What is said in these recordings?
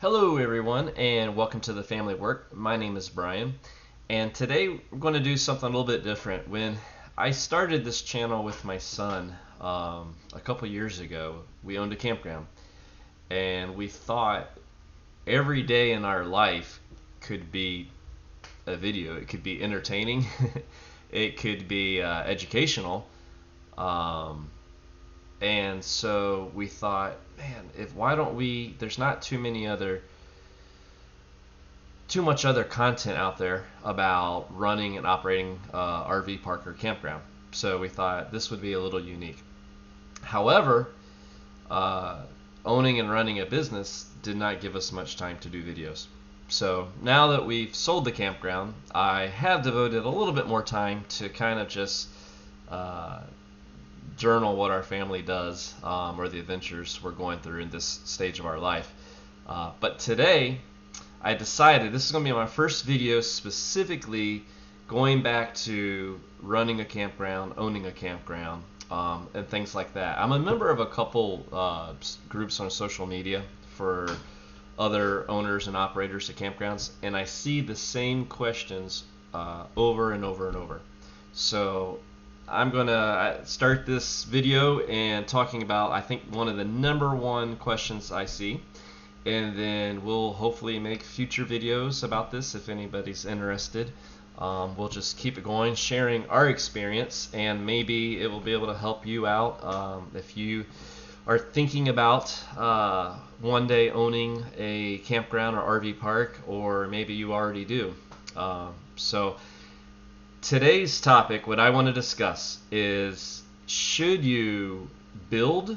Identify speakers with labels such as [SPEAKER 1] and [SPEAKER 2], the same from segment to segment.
[SPEAKER 1] Hello everyone and welcome to the Family Work. My name is Brian and today we're going to do something a little bit different. When I started this channel with my son a couple years ago, we owned a campground and we thought every day in our life could be a video. It could be entertaining, it could be educational, um, and so we thought, man, if why don't we? There's not too much other content out there about running and operating RV park or campground. So we thought this would be a little unique. However, owning and running a business did not give us much time to do videos. So now that we've sold the campground, I have devoted a little bit more time to kind of just journal what our family does, or the adventures we're going through in this stage of our life. But today, I decided this is going to be my first video specifically going back to running a campground, owning a campground, and things like that. I'm a member of a couple groups on social media for other owners and operators of campgrounds, and I see the same questions over and over and over. So I'm going to start this video and talking about, I think, one of the number one questions I see. And then we'll hopefully make future videos about this if anybody's interested. We'll just keep it going, sharing our experience, and maybe it will be able to help you out if you are thinking about one day owning a campground or RV park, or maybe you already do. So today's topic, what I want to discuss is, should you build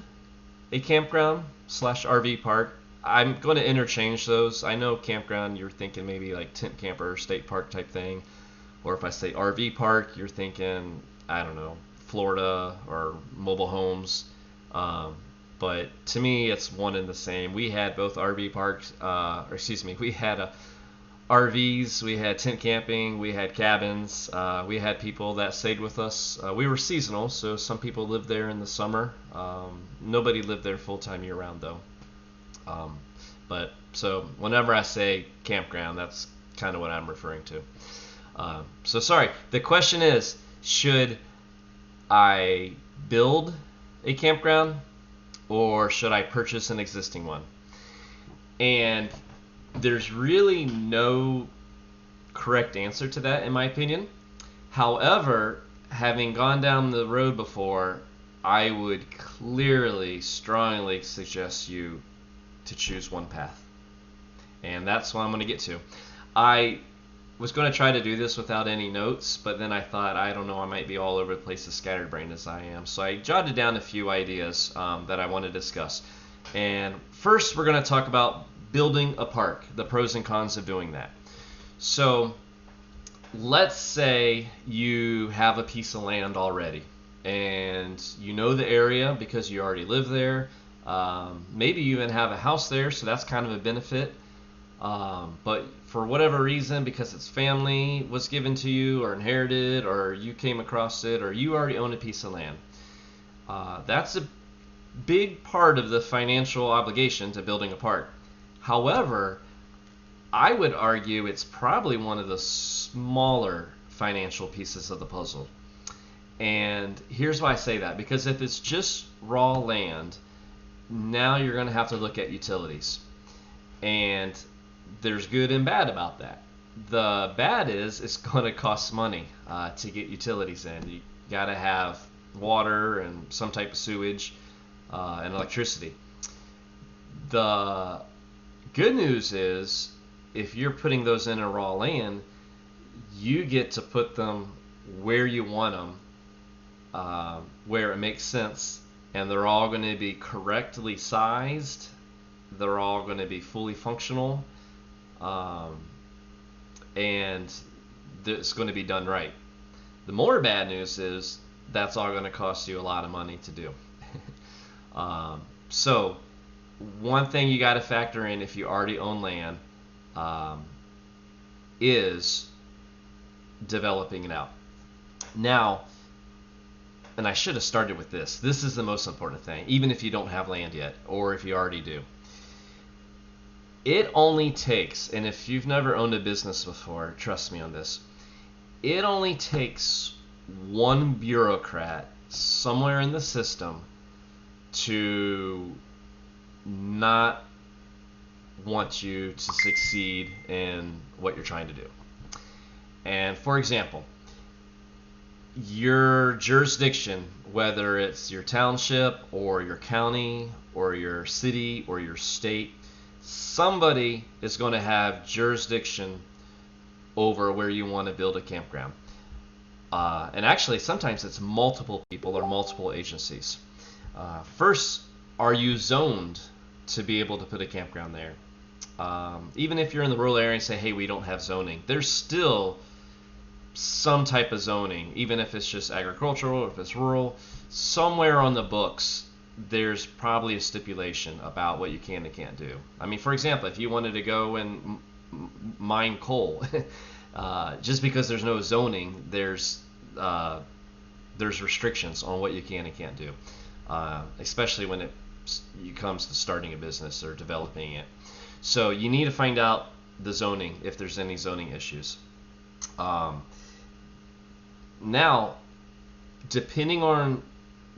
[SPEAKER 1] a campground slash RV park? I'm going to interchange those. I know campground, you're thinking maybe like tent camper, state park type thing. Or if I say RV park, you're thinking, I don't know, Florida or mobile homes. But to me, it's one and the same. We had both RV parks, we had RVs, we had tent camping, we had cabins, we had people that stayed with us. We were seasonal, so some people lived there in the summer. Nobody lived there full-time year-round, though. But so whenever I say campground, that's kind of what I'm referring to. So sorry, the question is, should I build a campground or should I purchase an existing one? And there's really no correct answer to that, in my opinion. However, having gone down the road before, I would clearly, strongly suggest you to choose one path. And that's what I'm going to get to. I was going to try to do this without any notes, but then I thought, I don't know, I might be all over the place as scatterbrained as I am. So I jotted down a few ideas that I want to discuss. And first, we're going to talk about building a park, the pros and cons of doing that. So let's say you have a piece of land already, and you know the area because you already live there. Maybe you even have a house there, so that's kind of a benefit. But for whatever reason, because it's family was given to you or inherited, or you came across it, or you already own a piece of land, that's a big part of the financial obligation to building a park. However, I would argue it's probably one of the smaller financial pieces of the puzzle. And here's why I say that. Because if it's just raw land, now you're going to have to look at utilities. And there's good and bad about that. The bad is it's going to cost money to get utilities in. You got to have water and some type of sewage and electricity. The good news is, if you're putting those in a raw land, you get to put them where you want them, where it makes sense, and they're all going to be correctly sized. They're all going to be fully functional, and it's going to be done right. The more bad news is that's all going to cost you a lot of money to do. So one thing you got to factor in if you already own land is developing it out. Now, and I should have started with this. This is the most important thing, even if you don't have land yet, or if you already do. It only takes, and if you've never owned a business before, trust me on this, it only takes one bureaucrat somewhere in the system to not want you to succeed in what you're trying to do. And for example, your jurisdiction, whether it's your township or your county or your city or your state, somebody is going to have jurisdiction over where you want to build a campground. And actually, sometimes it's multiple people or multiple agencies. First, are you zoned to be able to put a campground there? Even if you're in the rural area and say, hey, we don't have zoning, there's still some type of zoning, even if it's just agricultural or if it's rural. Somewhere on the books, there's probably a stipulation about what you can and can't do. I mean, for example, if you wanted to go and mine coal, just because there's no zoning, there's restrictions on what you can and can't do, especially when it comes to starting a business or developing it. So you need to find out the zoning if there's any zoning issues. Now, depending on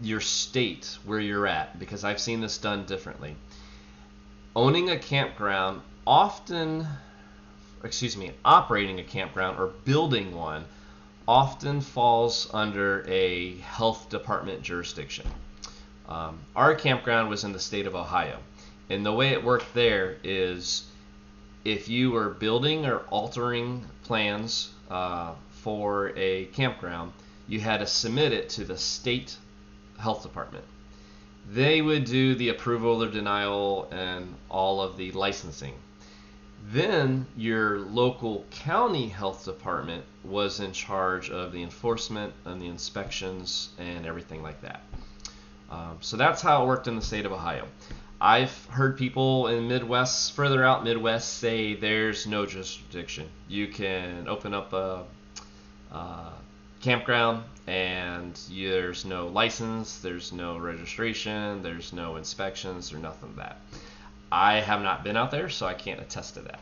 [SPEAKER 1] your state where you're at, because I've seen this done differently, operating a campground or building one often falls under a health department jurisdiction. Our campground was in the state of Ohio, and the way it worked there is if you were building or altering plans for a campground, you had to submit it to the state health department. They would do the approval or denial and all of the licensing. Then your local county health department was in charge of the enforcement and the inspections and everything like that. So that's how it worked in the state of Ohio. I've heard people in Midwest, further out Midwest, say there's no jurisdiction. You can open up a campground and there's no license, there's no registration, there's no inspections, or nothing of that. I have not been out there, so I can't attest to that.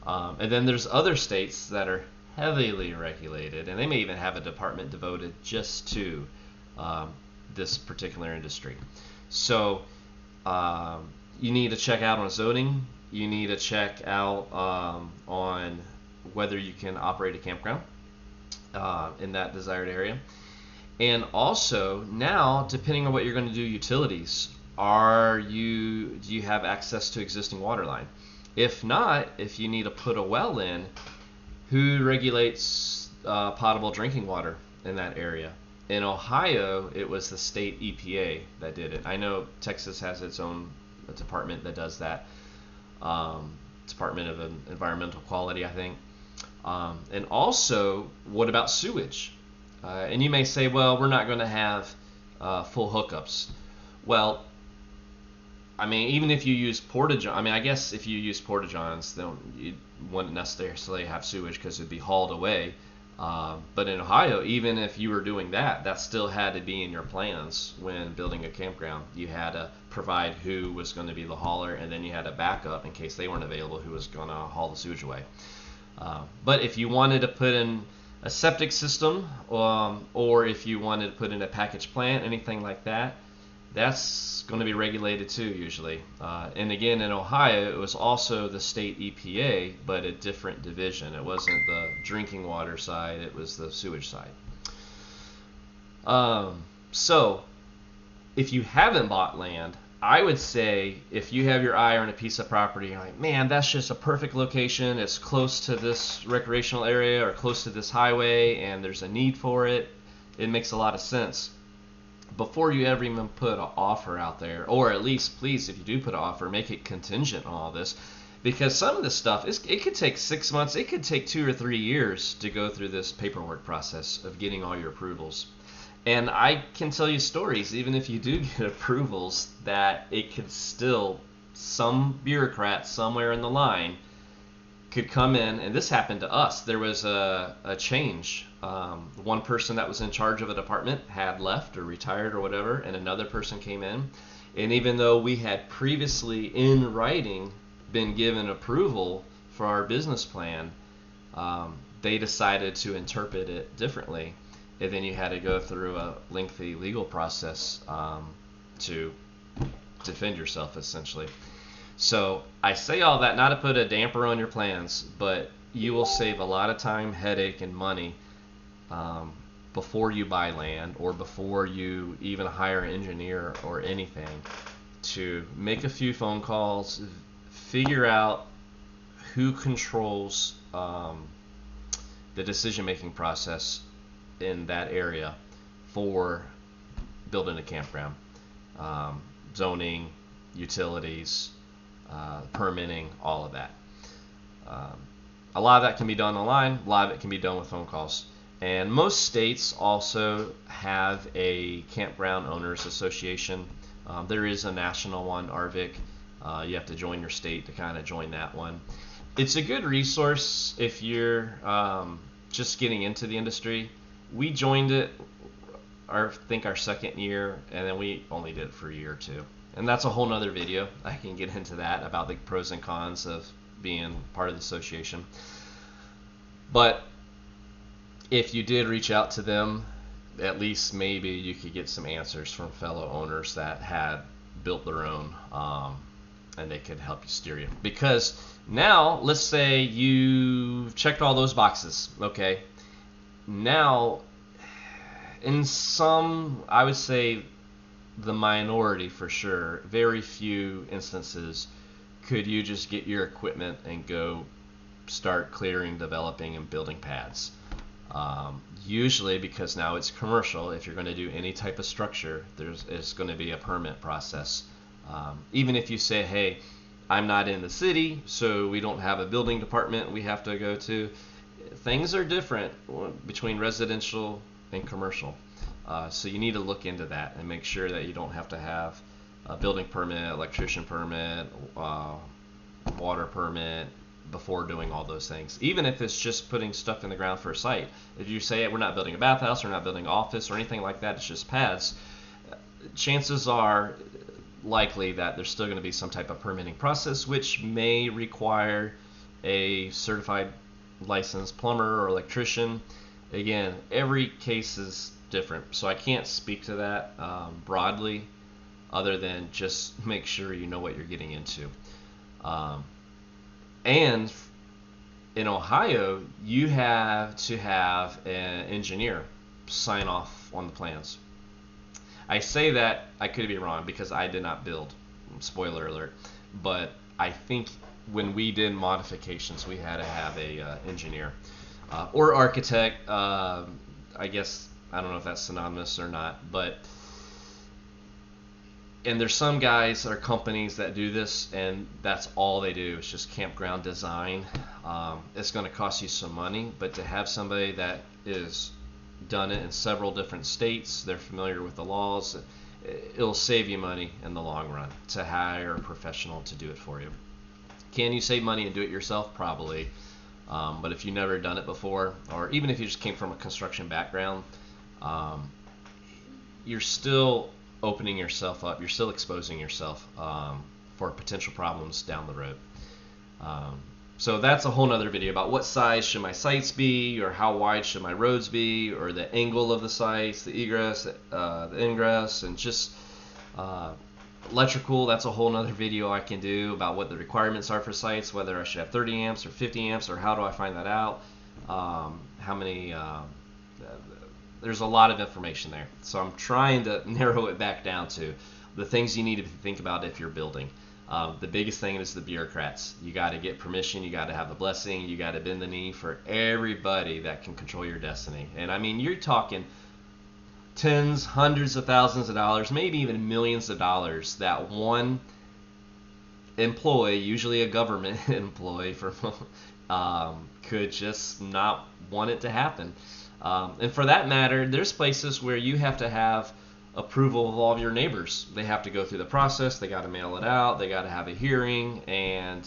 [SPEAKER 1] And then there's other states that are heavily regulated, and they may even have a department devoted just to this particular industry. So you need to check out on zoning. You need to check out on whether you can operate a campground in that desired area. And also now, depending on what you're going to do, utilities, do you have access to existing water line? If not, if you need to put a well in, who regulates potable drinking water in that area? In Ohio, it was the state EPA that did it. I know Texas has its own department that does that, Department of Environmental Quality, I think. And also, what about sewage? And you may say, well, we're not going to have full hookups. Well, I mean, even if you use porta-johns, I mean, I guess if you use porta-johns, then you wouldn't necessarily have sewage because it'd be hauled away. But in Ohio, even if you were doing that, that still had to be in your plans when building a campground. You had to provide who was going to be the hauler, and then you had a backup in case they weren't available, who was going to haul the sewage away. But if you wanted to put in a septic system, or if you wanted to put in a package plant, anything like that, that's going to be regulated too usually. And again, in Ohio, it was also the state EPA, but a different division. It wasn't the drinking water side, it was the sewage side. So if you haven't bought land, I would say if you have your eye on a piece of property, you're like, man, that's just a perfect location. It's close to this recreational area or close to this highway, and there's a need for it. It makes a lot of sense. Before you ever even put an offer out there, or at least, please, if you do put an offer, make it contingent on all this, because some of this stuff, it could take 6 months, it could take 2 or 3 years to go through this paperwork process of getting all your approvals. And I can tell you stories, even if you do get approvals, that it could still, some bureaucrat somewhere in the line could come in, and this happened to us. There was a change. One person that was in charge of a department had left or retired or whatever, and another person came in. And even though we had previously in writing been given approval for our business plan, they decided to interpret it differently, and then you had to go through a lengthy legal process to defend yourself, essentially. So I say all that not to put a damper on your plans, but you will save a lot of time, headache, and money before you buy land or before you even hire an engineer or anything, to make a few phone calls, figure out who controls the decision-making process in that area for building a campground. Zoning, utilities, permitting, all of that. A lot of that can be done online, a lot of it can be done with phone calls. And most states also have a Campground Owners Association. There is a national one, RVIC. You have to join your state to kind of join that one. It's a good resource if you're just getting into the industry. We joined it, I think, our second year, and then we only did it for a year or two. And that's a whole nother video. I can get into that, about the pros and cons of being part of the association. But if you did reach out to them, at least maybe you could get some answers from fellow owners that had built their own, and they could help you steer you. Because now, let's say you've checked all those boxes, okay? Now, in some, I would say the minority for sure, very few instances, could you just get your equipment and go start clearing, developing, and building pads. Usually, because now it's commercial, if you're going to do any type of structure, it's going to be a permit process. Even if you say, hey, I'm not in the city, so we don't have a building department we have to go to, things are different between residential and commercial. So you need to look into that and make sure that you don't have to have a building permit, electrician permit, water permit before doing all those things. Even if it's just putting stuff in the ground for a site. If you say we're not building a bathhouse, we're not building an office or anything like that, it's just pads, chances are likely that there's still going to be some type of permitting process, which may require a certified licensed plumber or electrician. Again, every case is different, so I can't speak to that broadly, other than just make sure you know what you're getting into. And in Ohio, you have to have an engineer sign off on the plans. I say that, I could be wrong because I did not build, spoiler alert, but I think when we did modifications, we had to have a engineer or architect. I guess, I don't know if that's synonymous or not, but and there's some guys or companies that do this, and that's all they do. It's just campground design. It's going to cost you some money, but to have somebody that is done it in several different states, they're familiar with the laws, it'll save you money in the long run to hire a professional to do it for you. Can you save money and do it yourself? Probably. But if you've never done it before, or even if you just came from a construction background, you're still opening yourself up, you're still exposing yourself for potential problems down the road. So that's a whole nother video about what size should my sites be, or how wide should my roads be, or the angle of the sites, the egress, the ingress, and just electrical. That's a whole nother video I can do about what the requirements are for sites, whether I should have 30 amps or 50 amps, or how do I find that out, how many, there's a lot of information there. So I'm trying to narrow it back down to the things you need to think about if you're building. The biggest thing is the bureaucrats. You got to get permission, you got to have the blessing, you got to bend the knee for everybody that can control your destiny. And I mean, you're talking tens, hundreds of thousands of dollars, maybe even millions of dollars that one employee, usually a government employee, could just not want it to happen. And for that matter, there's places where you have to have approval of all of your neighbors. They have to go through the process, they got to mail it out, they got to have a hearing, and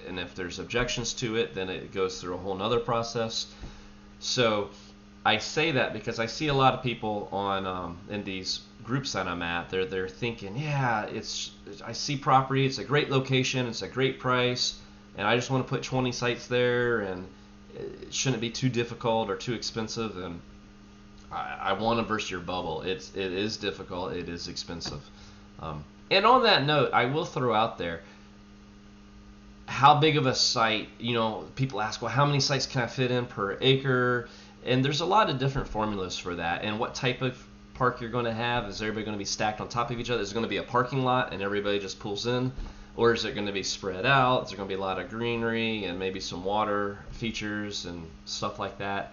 [SPEAKER 1] if there's objections to it, then it goes through a whole nother process. So I say that because I see a lot of people on in these groups that I'm at. They're thinking, yeah, I see property, it's a great location, it's a great price, and I just want to put 20 sites there, and it shouldn't be too difficult or too expensive. And I want to burst your bubble. It is difficult. It is expensive. And on that note, I will throw out there, how big of a site, people ask, well, how many sites can I fit in per acre? And there's a lot of different formulas for that. And what type of park you're going to have. Is everybody going to be stacked on top of each other? Is it going to be a parking lot and everybody just pulls in? Or is it going to be spread out? Is there going to be a lot of greenery and maybe some water features and stuff like that?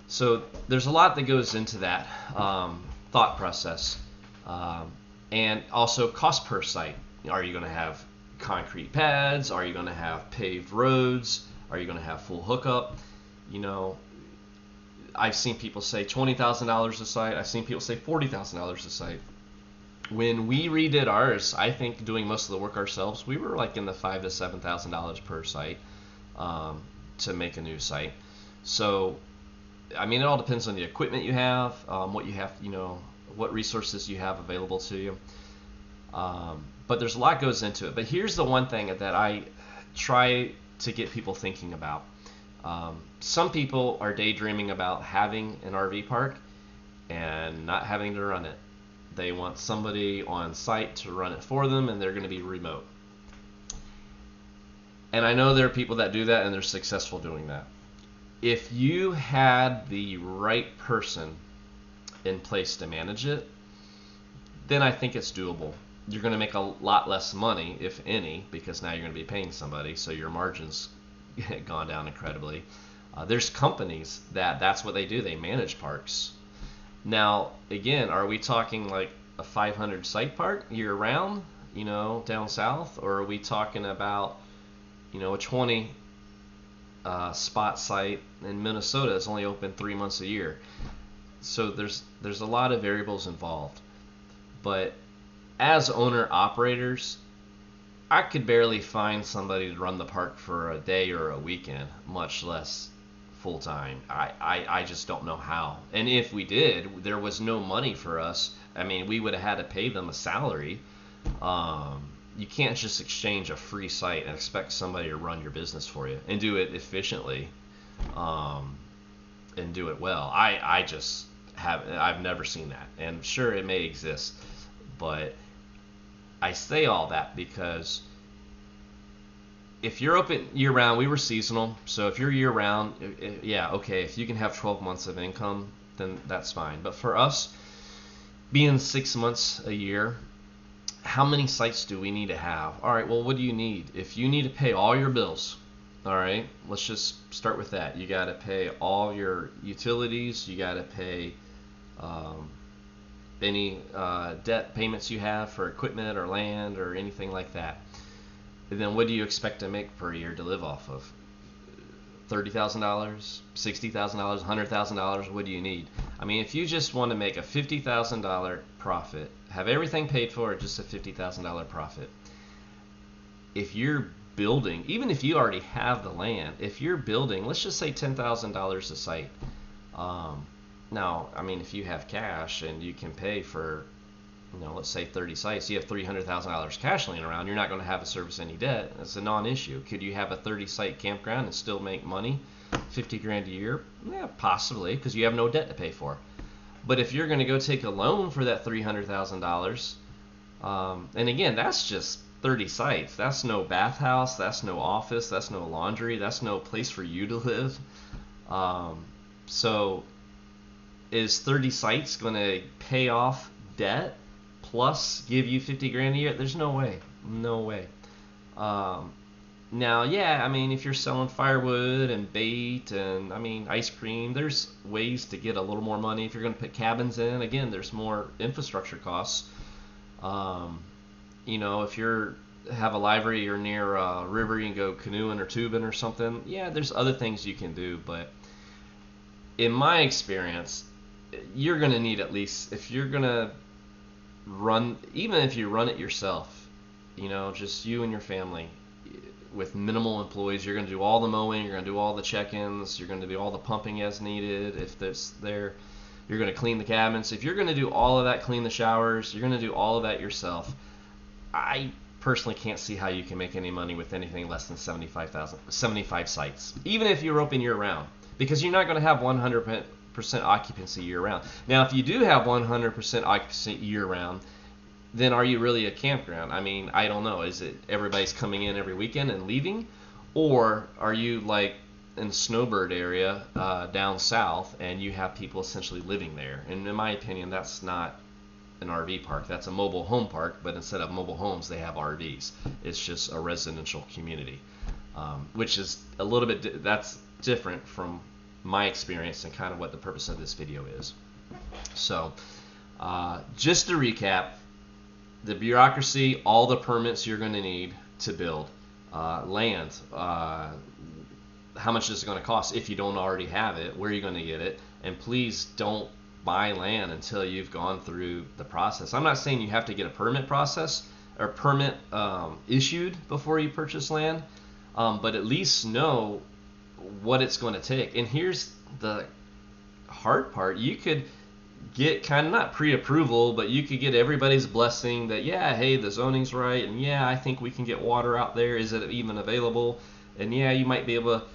[SPEAKER 1] So there's a lot that goes into that thought process. And also cost per site. Are you going to have concrete pads? Are you going to have paved roads? Are you going to have full hookup? I've seen people say $20,000 a site. I've seen people say $40,000 a site. When we redid ours, I think doing most of the work ourselves, we were like in the $5,000 to $7,000 per site to make a new site. So, I mean, it all depends on the equipment you have, what you have, what resources you have available to you. But there's a lot goes into it. But here's the one thing that I try to get people thinking about. Some people are daydreaming about having an RV park and not having to run it. They want somebody on site to run it for them, and they're going to be remote. And I know there are people that do that, and they're successful doing that. If you had the right person in place to manage it, then I think it's doable. You're going to make a lot less money, if any, because now you're going to be paying somebody, so your margins gone down incredibly. There's companies that's what they do. They manage parks. Now, again, are we talking like a 500 site park year round, down south, or are we talking about, a 20 spot site in Minnesota that's only open 3 months a year? So there's a lot of variables involved. But as owner operators, I could barely find somebody to run the park for a day or a weekend, much less full time. I just don't know how. And if we did, there was no money for us. I mean, we would have had to pay them a salary. You can't just exchange a free site and expect somebody to run your business for you and do it efficiently, and do it well. I've never seen that. And sure, it may exist, but I say all that because if you're open year round, we were seasonal. So if you're year round, yeah, okay. If you can have 12 months of income, then that's fine. But for us, being 6 months a year, how many sites do we need to have? All right, well, what do you need? If you need to pay all your bills, all right, let's just start with that. You got to pay all your utilities. You got to pay any debt payments you have for equipment or land or anything like that. And then what do you expect to make per year to live off of? $30,000, $60,000, $100,000? What do you need? I mean, if you just want to make a $50,000 profit, have everything paid for at just a $50,000 profit, if you're building, even if you already have the land, if you're building, let's just say $10,000 a site. Now, I mean, if you have cash and you can pay for, let's say 30 sites, you have $300,000 cash laying around, you're not going to have to service any debt. That's a non-issue. Could you have a 30-site campground and still make money, 50 grand a year? Yeah, possibly, because you have no debt to pay for. But if you're going to go take a loan for that $300,000, and again, that's just 30 sites. That's no bathhouse, that's no office, that's no laundry, that's no place for you to live. So is 30 sites going to pay off debt plus give you 50 grand a year? There's no way. No way. Now, yeah, I mean, if you're selling firewood and bait and, ice cream, there's ways to get a little more money. If you're going to put cabins in, again, there's more infrastructure costs. If you're have a library, you're near a river, you can go canoeing or tubing or something. Yeah, there's other things you can do, but in my experience, you're going to need at least, if you're going to run, even if you run it yourself, just you and your family, with minimal employees. You're going to do all the mowing, you're going to do all the check-ins, you're going to do all the pumping as needed if there's there. You're going to clean the cabins. If you're going to do all of that, clean the showers, you're going to do all of that yourself. I personally can't see how you can make any money with anything less than 75 sites, even if you're open year-round, because you're not going to have 100% occupancy year-round. Now, if you do have 100% occupancy year-round, then are you really a campground? I mean, I don't know. Is it everybody's coming in every weekend and leaving? Or are you like in Snowbird area down south and you have people essentially living there? And in my opinion, that's not an RV park. That's a mobile home park, but instead of mobile homes, they have RVs. It's just a residential community, which is a little bit, that's different from my experience and kind of what the purpose of this video is. So just to recap, the bureaucracy, all the permits you're going to need to build, land, how much is it going to cost if you don't already have it, where are you going to get it, and please don't buy land until you've gone through the process. I'm not saying you have to get a permit process or permit issued before you purchase land, but at least know what it's going to take. And here's the hard part. You could get kind of not pre-approval, but you could get everybody's blessing that, yeah, hey, the zoning's right, and yeah, I think we can get water out there. Is it even available? And yeah, you might be able to,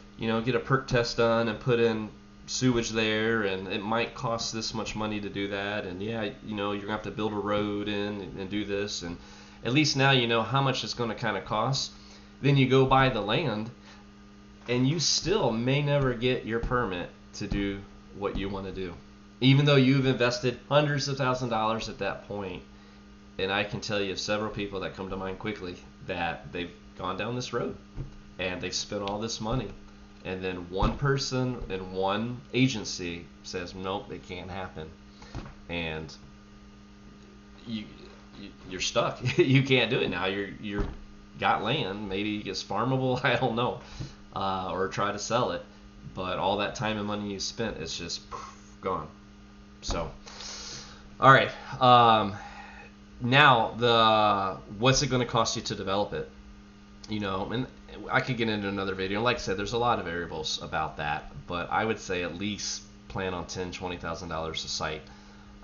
[SPEAKER 1] get a perk test done and put in sewage there, and it might cost this much money to do that. And yeah, you're gonna have to build a road in and do this, and at least now you know how much it's going to kind of cost. Then you go buy the land, and you still may never get your permit to do what you want to do, even though you've invested hundreds of thousands of dollars at that point. And I can tell you of several people that come to mind quickly that they've gone down this road and they've spent all this money, and then one person and one agency says, nope, it can't happen, and you're stuck. You can't do it now. You're got land, maybe it's farmable, I don't know, or try to sell it, but all that time and money you spent is just gone. So, all right. Now what's it going to cost you to develop it? And I could get into another video. Like I said, there's a lot of variables about that, but I would say at least plan on $10,000-$20,000 a site,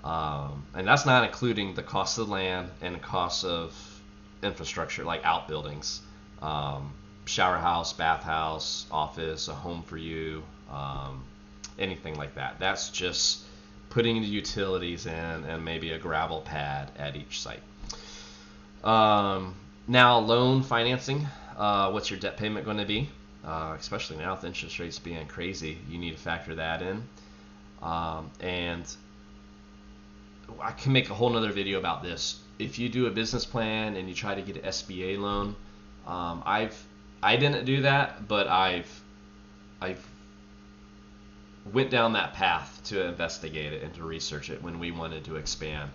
[SPEAKER 1] and that's not including the cost of the land and the cost of infrastructure like outbuildings, shower house, bathhouse, office, a home for you, anything like that. That's just putting the utilities in and maybe a gravel pad at each site. Now, loan financing, what's your debt payment going to be? Especially now with interest rates being crazy, you need to factor that in. And I can make a whole nother video about this. If you do a business plan and you try to get an SBA loan, I didn't do that, but I've went down that path to investigate it and to research it when we wanted to expand,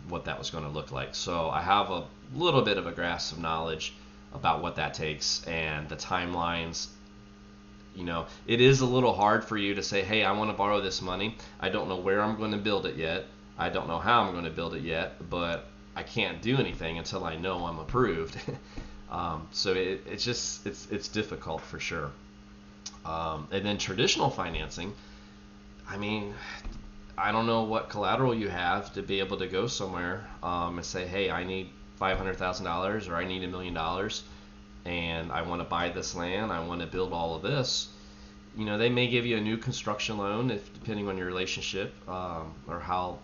[SPEAKER 1] what that was going to look like. So I have a little bit of a grasp of knowledge about what that takes and the timelines. It is a little hard for you to say, hey, I want to borrow this money. I don't know where I'm going to build it yet. I don't know how I'm going to build it yet, but I can't do anything until I know I'm approved. So it's difficult for sure. And then traditional financing, I mean, I don't know what collateral you have to be able to go somewhere and say, hey, I need $500,000 or I need $1 million and I want to buy this land, I want to build all of this. They may give you a new construction loan depending on your relationship, or how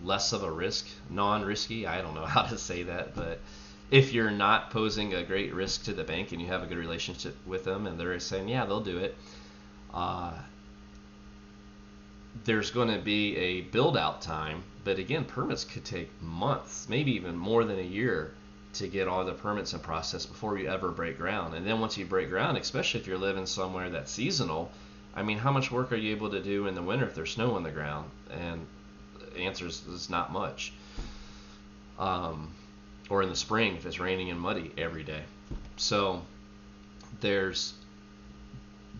[SPEAKER 1] less of a risk, non-risky, I don't know how to say that, but if you're not posing a great risk to the bank and you have a good relationship with them and they're saying, yeah, they'll do it, there's going to be a build out time. But again, permits could take months, maybe even more than a year to get all the permits in process before you ever break ground. And then once you break ground, especially if you're living somewhere that's seasonal, I mean, how much work are you able to do in the winter if there's snow on the ground? And the answer is not much. Or in the spring if it's raining and muddy every day. So there's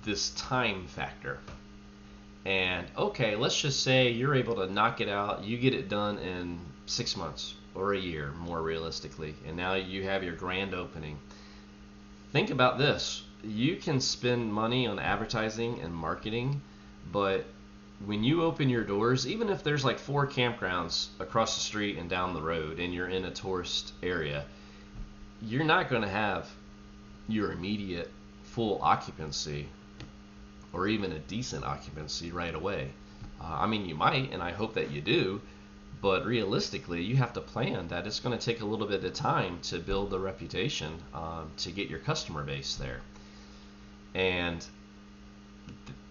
[SPEAKER 1] this time factor. And okay, let's just say you're able to knock it out, you get it done in 6 months or a year, more realistically, and now you have your grand opening. Think about this. You can spend money on advertising and marketing, but when you open your doors, even if there's like 4 campgrounds across the street and down the road and you're in a tourist area, you're not going to have your immediate full occupancy or even a decent occupancy right away. I mean, you might, and I hope that you do, but realistically, you have to plan that it's going to take a little bit of time to build the reputation, to get your customer base there. And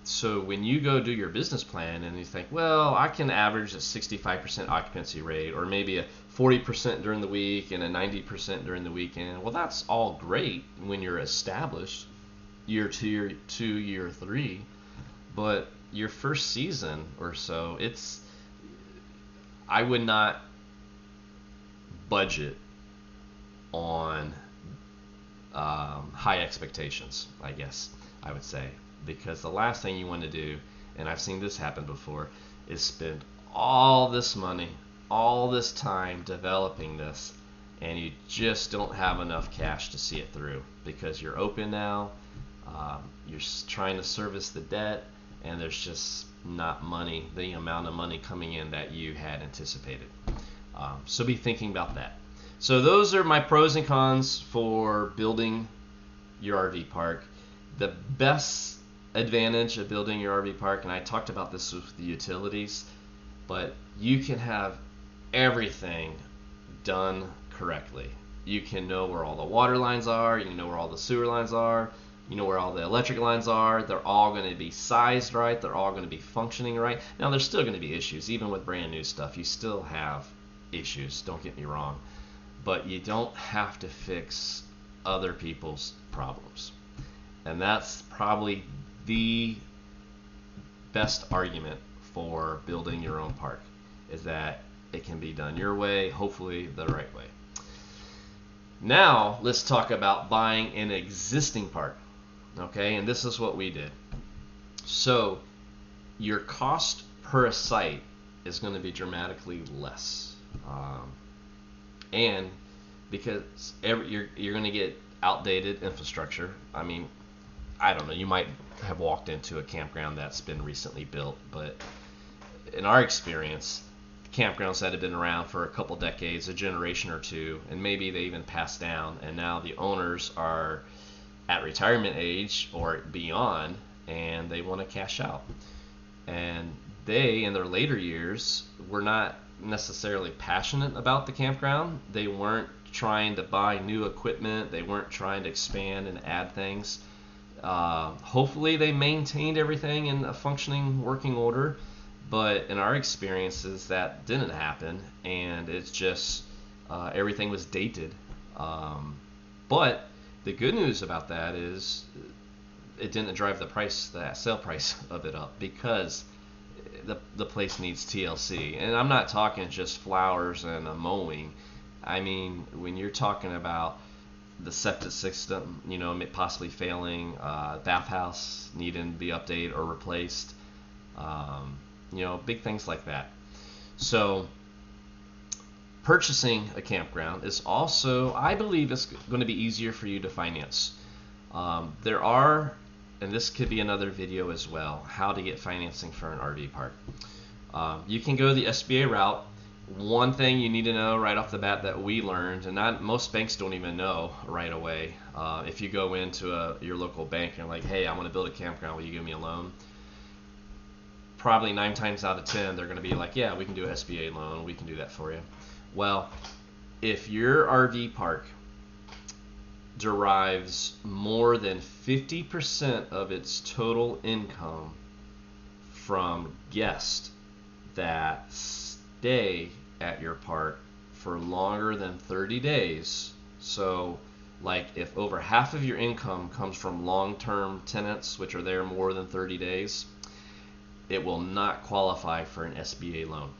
[SPEAKER 1] so when you go do your business plan and you think, well, I can average a 65% occupancy rate, or maybe a 40% during the week and a 90% during the weekend, well, that's all great when you're established, year 2, year 3, but your first season or so, I would not budget on high expectations, I guess I would say, because the last thing you want to do, and I've seen this happen before, is spend all this money, all this time developing this, and you just don't have enough cash to see it through because you're open now, you're trying to service the debt, and there's just not the amount of money coming in that you had anticipated. So be thinking about that. So those are my pros and cons for building your RV park. The best advantage of building your RV park, and I talked about this with the utilities, but you can have everything done correctly. You can know where all the water lines are, you can know where all the sewer lines are, you know where all the electric lines are. They're all going to be sized right, they're all going to be functioning right. Now there's still going to be issues, even with brand new stuff. You still have issues, don't get me wrong, but you don't have to fix other people's problems. And that's probably the best argument for building your own park, is that it can be done your way, hopefully the right way. Now let's talk about buying an existing park. Okay, and this is what we did. So your cost per site is going to be dramatically less, and because you're going to get outdated infrastructure. I mean, I don't know, you might have walked into a campground that's been recently built, but in our experience, campgrounds that have been around for a couple decades, a generation or two, and maybe they even passed down, and now the owners are at retirement age or beyond, and they want to cash out. And they, in their later years, were not necessarily passionate about the campground. They weren't trying to buy new equipment. They weren't trying to expand and add things. Hopefully they maintained everything in a functioning working order, but in our experiences that didn't happen, and it's just everything was dated. But the good news about that is it didn't drive the sale price of it up, because the place needs TLC. And I'm not talking just flowers and a mowing. I mean, when you're talking about the septic system, possibly failing, bathhouse needing to be updated or replaced, big things like that. So purchasing a campground is also, I believe, it's going to be easier for you to finance. There are, and this could be another video as well, how to get financing for an RV park. You can go the SBA route. One thing you need to know right off the bat that we learned, and most banks don't even know right away, if you go into your local bank and you're like, hey, I want to build a campground, will you give me a loan? Probably 9 times out of 10 they're going to be like, yeah, we can do an SBA loan, we can do that for you. Well, if your RV park derives more than 50% of its total income from guests that stay at your park for longer than 30 days, so like if over half of your income comes from long-term tenants, which are there more than 30 days, it will not qualify for an SBA loan.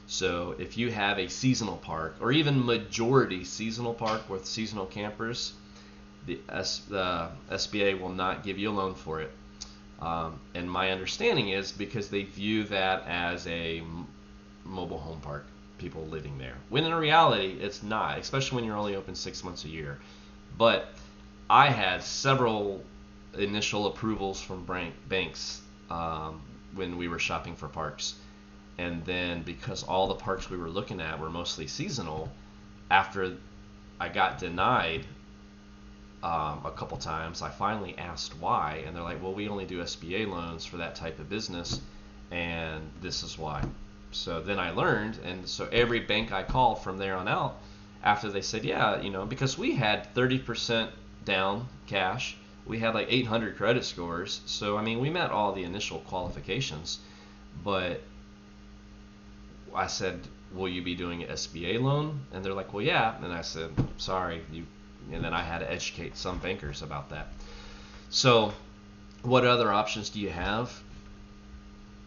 [SPEAKER 1] So if you have a seasonal park, or even majority seasonal park with seasonal campers, the SBA will not give you a loan for it. And my understanding is because they view that as a mobile home park. people living there. When in reality, it's not, especially when you're only open 6 months a year. But I had several initial approvals from banks when we were shopping for parks. And then because all the parks we were looking at were mostly seasonal, after I got denied a couple times, I finally asked why, and they're like, well, we only do SBA loans for that type of business, and this is why. So then I learned, and so every bank I called from there on out, after they said, yeah, because we had 30% down cash, we had like 800 credit scores, so I mean, we met all the initial qualifications, but I said, will you be doing an SBA loan? And they're like, well, yeah. And I said, sorry, and then I had to educate some bankers about that. So what other options do you have?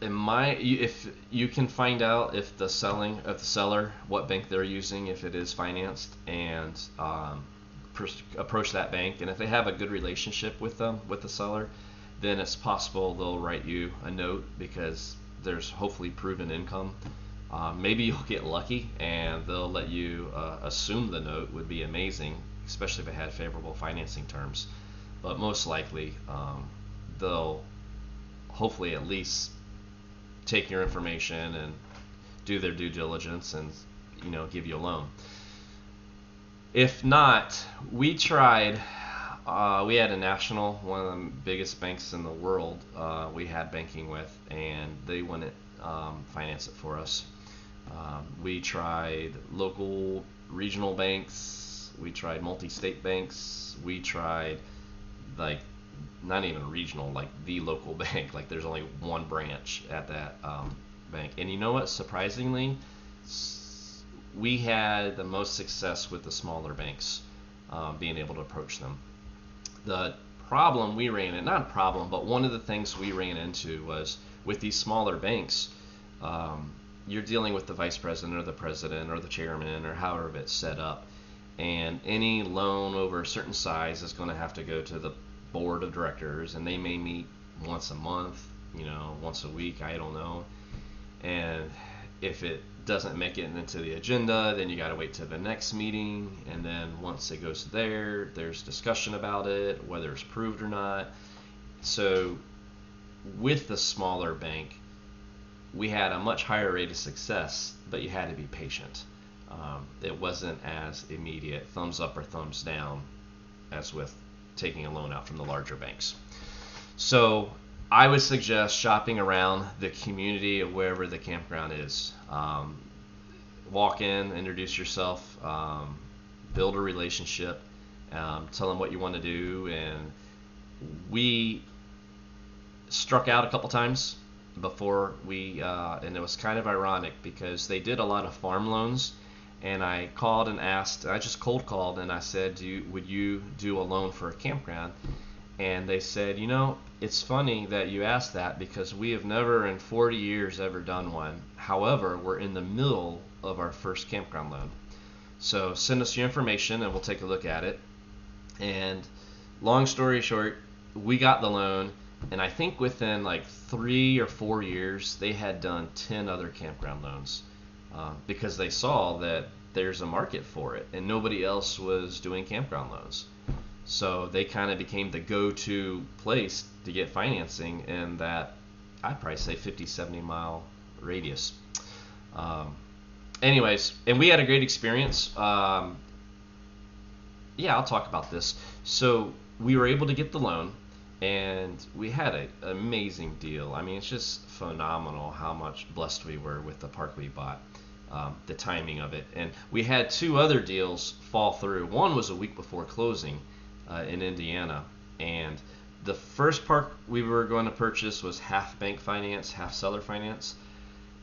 [SPEAKER 1] If you can find out if the seller, what bank they're using, if it is financed, and approach that bank. And if they have a good relationship with the seller, then it's possible they'll write you a note, because there's hopefully proven income. Maybe you'll get lucky and they'll let you assume the note. Would be amazing, especially if it had favorable financing terms. But most likely they'll hopefully at least take your information and do their due diligence and give you a loan. If not, we tried. We had a national, one of the biggest banks in the world we had banking with, and they wouldn't finance it for us. We tried local regional banks, we tried multi-state banks, we tried like not even regional, like the local bank, like there's only one branch at that bank. And you know what, surprisingly, we had the most success with the smaller banks, being able to approach them. The problem we ran into, not a problem, but one of the things we ran into was with these smaller banks, you're dealing with the vice president or the president or the chairman or however it's set up, and any loan over a certain size is going to have to go to the board of directors, and they may meet once a month, once a week, I don't know. And if it doesn't make it into the agenda, then you got to wait to the next meeting, and then once it goes there, there's discussion about it, whether it's approved or not. So with the smaller bank, we had a much higher rate of success, but you had to be patient. It wasn't as immediate, thumbs up or thumbs down, as with taking a loan out from the larger banks. So I would suggest shopping around the community of wherever the campground is. Walk in, introduce yourself, build a relationship, tell them what you want to do. And we struck out a couple times before and it was kind of ironic because they did a lot of farm loans, and I called and asked, I just cold called and I said, would you do a loan for a campground? And they said, it's funny that you asked that because we have never in 40 years ever done one. However, we're in the middle of our first campground loan. So send us your information and we'll take a look at it. And long story short, we got the loan, and I think within like 3 or 4 years, they had done 10 other campground loans because they saw that there's a market for it and nobody else was doing campground loans. So they kind of became the go-to place to get financing in that, I'd probably say 50-70 mile radius. Anyways, and we had a great experience. Yeah, I'll talk about this. So we were able to get the loan, and we had an amazing deal. I mean, it's just phenomenal how much blessed we were with the park we bought, the timing of it. And we had 2 other deals fall through. One was a week before closing in Indiana, and the first park we were going to purchase was half bank finance, half seller finance.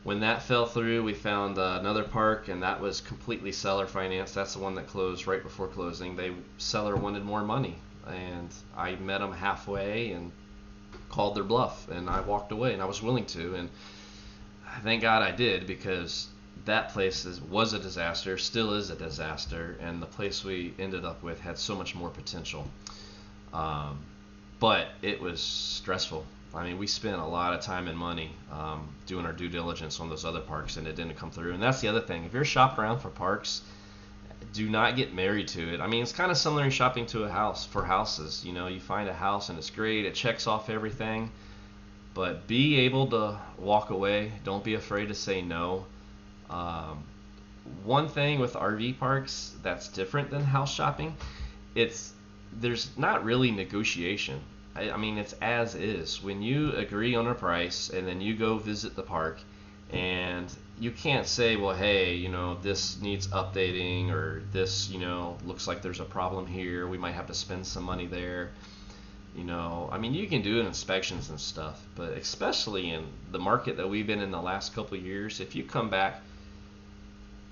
[SPEAKER 1] When that fell through, we found another park, and that was completely seller finance. That's the one that closed right before closing. Seller wanted more money, and I met them halfway and called their bluff, and I walked away, and I was willing to, and thank God I did, because that place was a disaster, still is a disaster, and the place we ended up with had so much more potential. But it was stressful. I mean, we spent a lot of time and money doing our due diligence on those other parks, and it didn't come through. And that's the other thing. If you're shopping around for parks, do not get married to it. I mean, it's kind of similar in shopping to a house for houses. You know, you find a house and it's great, it checks off everything, but be able to walk away. Don't be afraid to say no. Um, One thing with RV parks that's different than house shopping, it's there's not really negotiation. I mean, it's as is. When you agree on a price and then you go visit the park, and you can't say, well, hey, you know, this needs updating, or this, you know, looks like there's a problem here. We might have to spend some money there. You know, I mean, you can do inspections and stuff, but especially in the market that we've been in the last couple of years, if you come back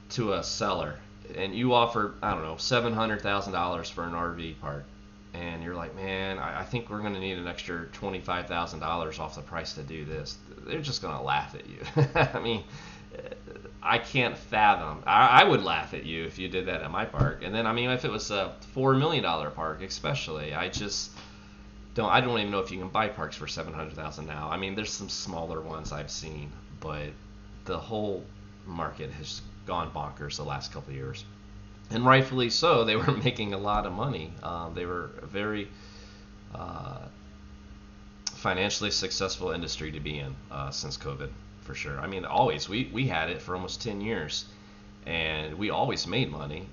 [SPEAKER 1] to a seller and you offer, I don't know, $700,000 for an RV park, and you're like, man, I think we're going to need an extra $25,000 off the price to do this, they're just going to laugh at you. I mean, I can't fathom. I would laugh at you if you did that at my park. And then, I mean, if it was a $4 million park, especially, I don't even know if you can buy parks for $700,000 now. I mean, there's some smaller ones I've seen, but the whole market has gone bonkers the last couple of years, and rightfully so. They were making a lot of money. They were a very financially successful industry to be in since COVID, for sure. I mean, always we had it for almost 10 years, and we always made money.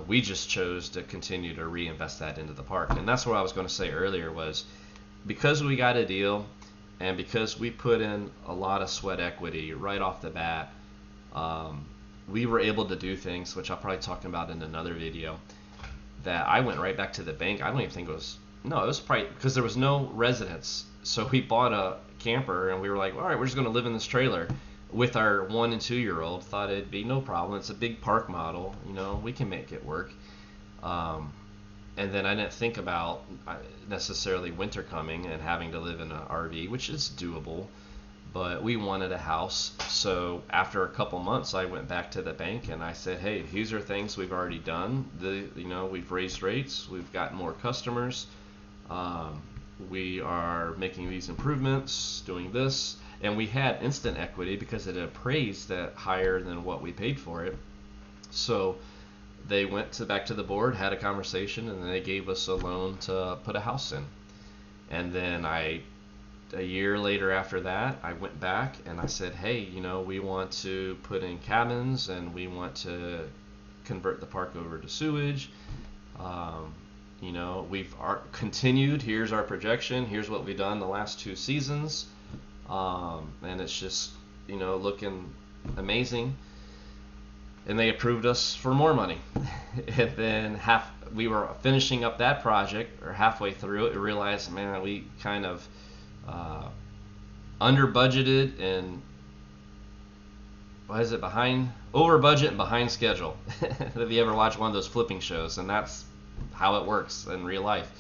[SPEAKER 1] We just chose to continue to reinvest that into the park, and that's what I was going to say earlier was, because we got a deal and because we put in a lot of sweat equity right off the bat, we were able to do things, which I'll probably talk about in another video, that I went right back to the bank. I don't even think it was probably because there was no residence. So we bought a camper and we were like, all right, we're just going to live in this trailer with our 1 and 2 year old. Thought it'd be no problem. It's a big park model, you know, we can make it work. And then I didn't think about necessarily winter coming and having to live in an RV, which is doable. But we wanted a house, so after a couple months, I went back to the bank and I said, "Hey, these are things we've already done. We've raised rates, we've gotten more customers, we are making these improvements, doing this," and we had instant equity because it appraised at higher than what we paid for it. So they went back to the board, had a conversation, and they gave us a loan to put a house in. And then a year later after that, I went back and I said, hey, you know, we want to put in cabins and we want to convert the park over to sewage. You know, we've continued. Here's our projection. Here's what we've done the last 2 seasons. And it's just, you know, looking amazing. And they approved us for more money. And then we were finishing up that project, or halfway through it, we realized, man, we kind of under budgeted and over budget and behind schedule. Have you ever watched one of those flipping shows? And that's how it works in real life.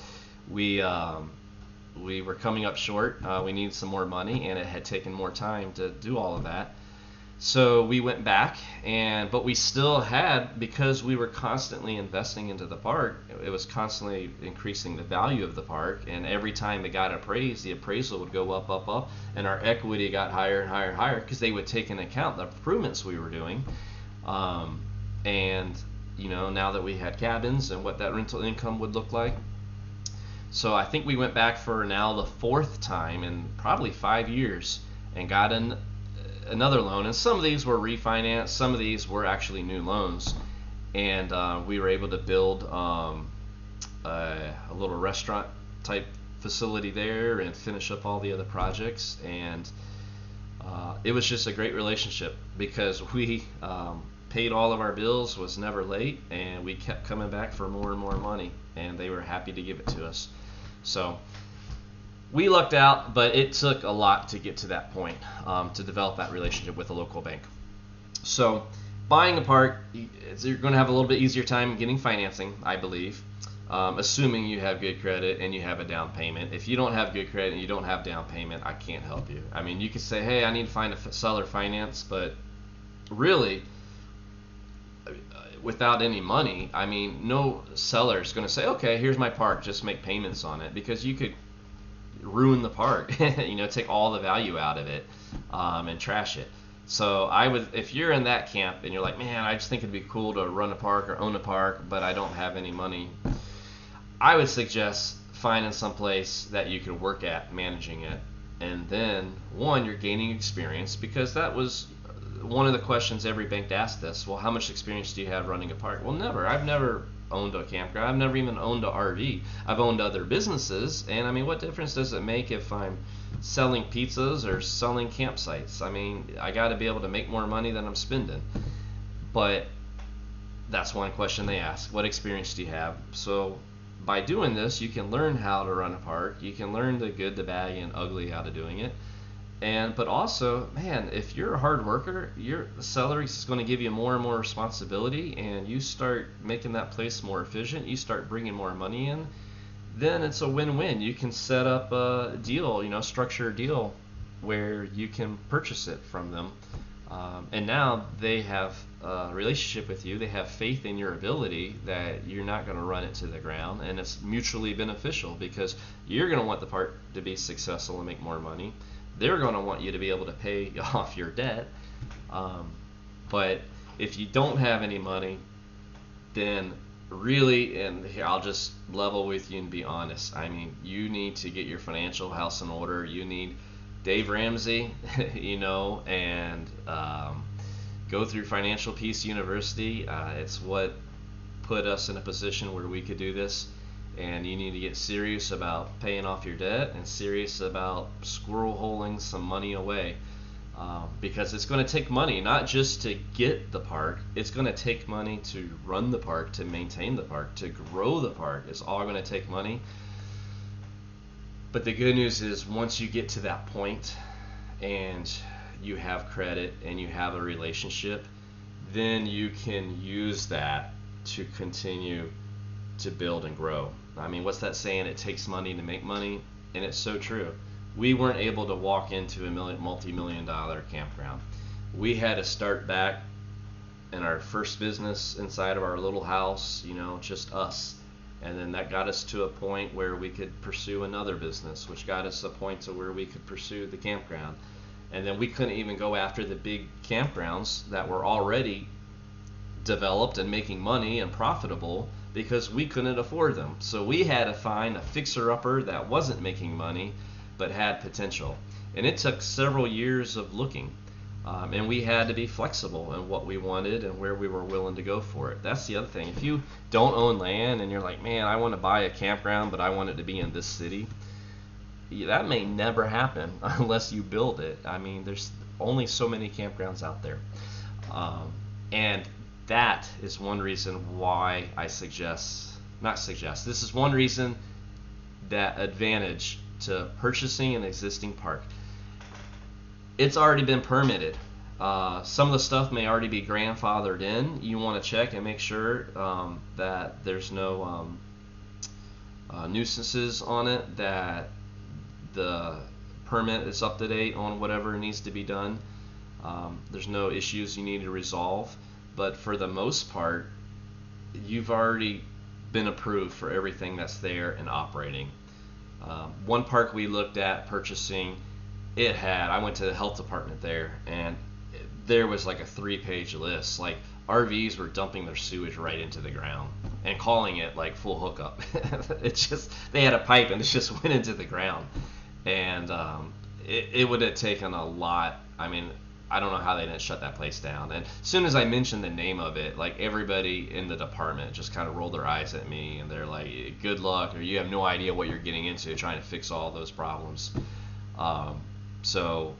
[SPEAKER 1] We were coming up short. We needed some more money, and it had taken more time to do all of that. So we went back, but we still had, because we were constantly investing into the park, it was constantly increasing the value of the park, and every time it got appraised, the appraisal would go up, up, up, and our equity got higher and higher and higher because they would take into account the improvements we were doing. And you know, now that we had cabins and what that rental income would look like. So I think we went back for now the 4th time in probably 5 years and got another loan, and some of these were refinanced, some of these were actually new loans, and we were able to build a little restaurant type facility there and finish up all the other projects. And it was just a great relationship because we paid all of our bills, was never late, and we kept coming back for more and more money, and they were happy to give it to us. So we lucked out, but it took a lot to get to that point, to develop that relationship with a local bank. So buying a park, you're going to have a little bit easier time getting financing, I believe, assuming you have good credit and you have a down payment. If you don't have good credit and you don't have down payment, I can't help you. I mean, you could say, hey, I need to find a seller finance, but really, without any money, I mean, no seller is going to say, okay, here's my park, just make payments on it, because you could ruin the park, take all the value out of it, and trash it. So if you're in that camp and you're like, man, I just think it'd be cool to run a park or own a park, but I don't have any money, I would suggest finding some place that you can work at managing it. And then, one, you're gaining experience, because that was one of the questions every bank asked us. Well, how much experience do you have running a park? Well, never. I've never owned a campground. I've never even owned an RV. I've owned other businesses, and I mean, what difference does it make if I'm selling pizzas or selling campsites? I mean, I got to be able to make more money than I'm spending. But that's one question they ask. What experience do you have? So by doing this, you can learn how to run a park. You can learn the good, the bad, and ugly out of doing it. But also, man, if you're a hard worker, your salary is going to give you more and more responsibility, and you start making that place more efficient. You start bringing more money in. Then it's a win-win. You can set up a deal, structure a deal where you can purchase it from them. And now they have a relationship with you. They have faith in your ability that you're not going to run it to the ground, and it's mutually beneficial, because you're going to want the park to be successful and make more money. They're going to want you to be able to pay off your debt. But if you don't have any money, then really, and here I'll just level with you and be honest, I mean, you need to get your financial house in order. You need Dave Ramsey, and go through Financial Peace University. It's what put us in a position where we could do this. And you need to get serious about paying off your debt and serious about squirrel holing some money away, because it's going to take money, not just to get the park. It's going to take money to run the park, to maintain the park, to grow the park. It's all going to take money. But the good news is, once you get to that point and you have credit and you have a relationship, then you can use that to continue to build and grow. I mean, what's that saying? It takes money to make money, and it's so true. We weren't able to walk into a multi-million-dollar campground. We had to start back in our first business inside of our little house, just us. And then that got us to a point where we could pursue another business, which got us to a point to where we could pursue the campground. And then we couldn't even go after the big campgrounds that were already developed and making money and profitable, because we couldn't afford them. So we had to find a fixer-upper that wasn't making money but had potential. And it took several years of looking. And we had to be flexible in what we wanted and where we were willing to go for it. That's the other thing. If you don't own land and you're like, man, I want to buy a campground, but I want it to be in this city, that may never happen unless you build it. I mean, there's only so many campgrounds out there. And that is one reason why this is one reason that advantage to purchasing an existing park. It's already been permitted. Some of the stuff may already be grandfathered in. You want to check and make sure that there's no nuisances on it, that the permit is up to date on whatever needs to be done. There's no issues you need to resolve. But for the most part, you've already been approved for everything that's there and operating. One park we looked at purchasing, I went to the health department there, and there was like a 3-page list. Like, RVs were dumping their sewage right into the ground and calling it like full hookup. They had a pipe and it just went into the ground. And it would have taken a lot. I mean, I don't know how they didn't shut that place down. And as soon as I mentioned the name of it, like, everybody in the department just kind of rolled their eyes at me, and they're like, good luck, or you have no idea what you're getting into trying to fix all those problems. So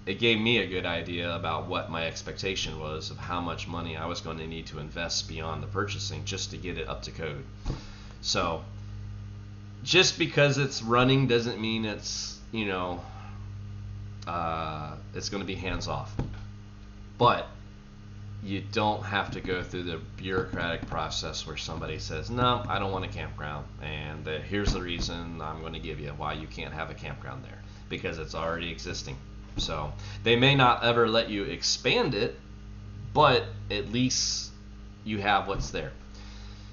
[SPEAKER 1] it gave me a good idea about what my expectation was of how much money I was going to need to invest beyond the purchasing just to get it up to code. So just because it's running doesn't mean it's, it's going to be hands off. But you don't have to go through the bureaucratic process where somebody says, no, I don't want a campground, and here's the reason I'm going to give you why you can't have a campground there, because it's already existing. So they may not ever let you expand it, but at least you have what's there.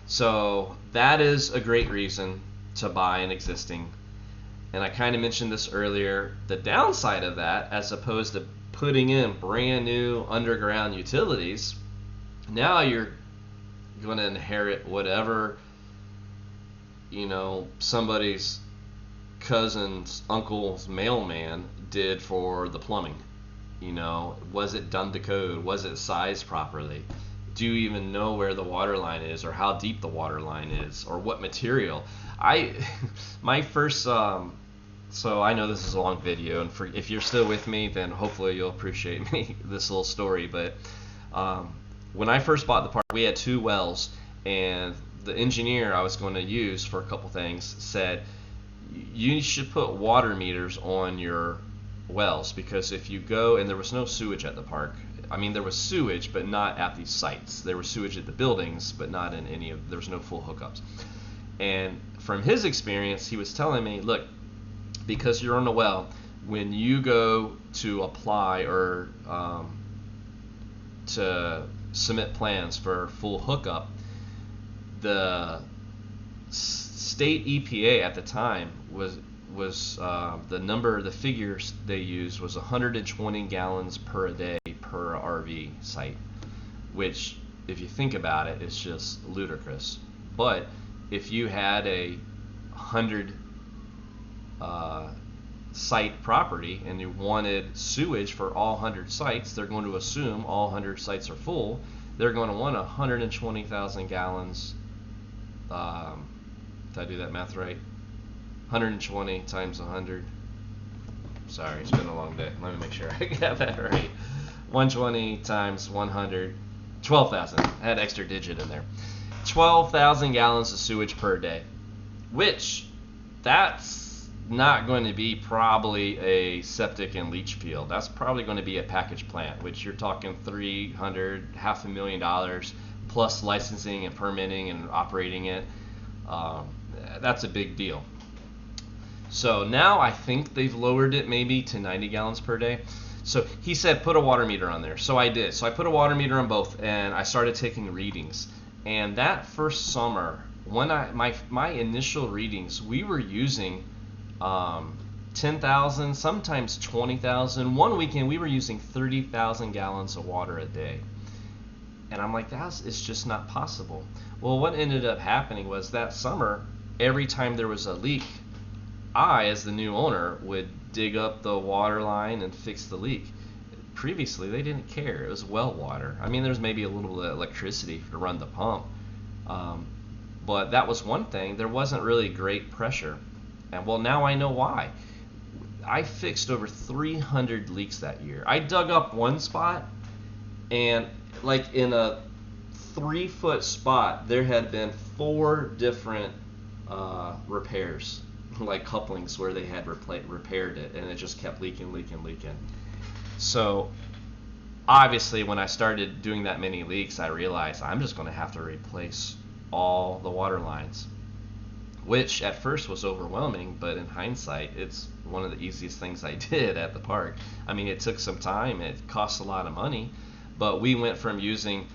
[SPEAKER 1] So that is a great reason to buy an existing. And I kind of mentioned this earlier, the downside of that, as opposed to putting in brand new underground utilities, now you're going to inherit whatever, somebody's cousin's uncle's mailman did for the plumbing. Was it done to code? Was it sized properly? Do you even know where the water line is, or how deep the water line is, or what material? My first, so I know this is a long video, and if you're still with me, then hopefully you'll appreciate this little story. But when I first bought the park, we had 2 wells, and the engineer I was going to use for a couple things said, you should put water meters on your wells, because if you go, and there was no sewage at the park. I mean, there was sewage, but not at these sites. There was sewage at the buildings, but not in there was no full hookups. And from his experience, he was telling me, look, because you're on a well, when you go to apply or to submit plans for full hookup, the state EPA at the time was the figures they used was 120 gallons per day per RV site, which, if you think about it, is just ludicrous. But if you had a 100 site property and you wanted sewage for all 100 sites, they're going to assume all 100 sites are full. They're going to want 120,000 gallons. Did I do that math right? 120 times 100. Sorry, it's been a long day. Let me make sure I got that right. 120 times 100, 12,000. I had an extra digit in there. 12,000 gallons of sewage per day, which that's not going to be probably a septic and leach field. That's probably going to be a package plant, which you're talking $500,000 plus licensing and permitting and operating it. That's a big deal. So now I think they've lowered it maybe to 90 gallons per day. So he said put a water meter on there. So I did. So I put a water meter on both, and I started taking readings. And that first summer, when my initial readings, we were using 10,000, sometimes 20,000. One weekend we were using 30,000 gallons of water a day. And I'm like, it's just not possible. Well, what ended up happening was that summer, every time there was a leak, I, as the new owner, would dig up the water line and fix the leak. Previously, they didn't care. It was well water. I mean, there's maybe a little bit of electricity to run the pump. But that was one thing. There wasn't really great pressure. And well, now I know why. I fixed over 300 leaks that year. I dug up one spot, and like in a 3-foot spot, there had been 4 different repairs, like couplings where they had repaired it, and it just kept leaking. So obviously when I started doing that many leaks, I realized I'm just going to have to replace all the water lines, which at first was overwhelming, but in hindsight it's one of the easiest things I did at the park. I mean, it took some time, it cost a lot of money, but we went from using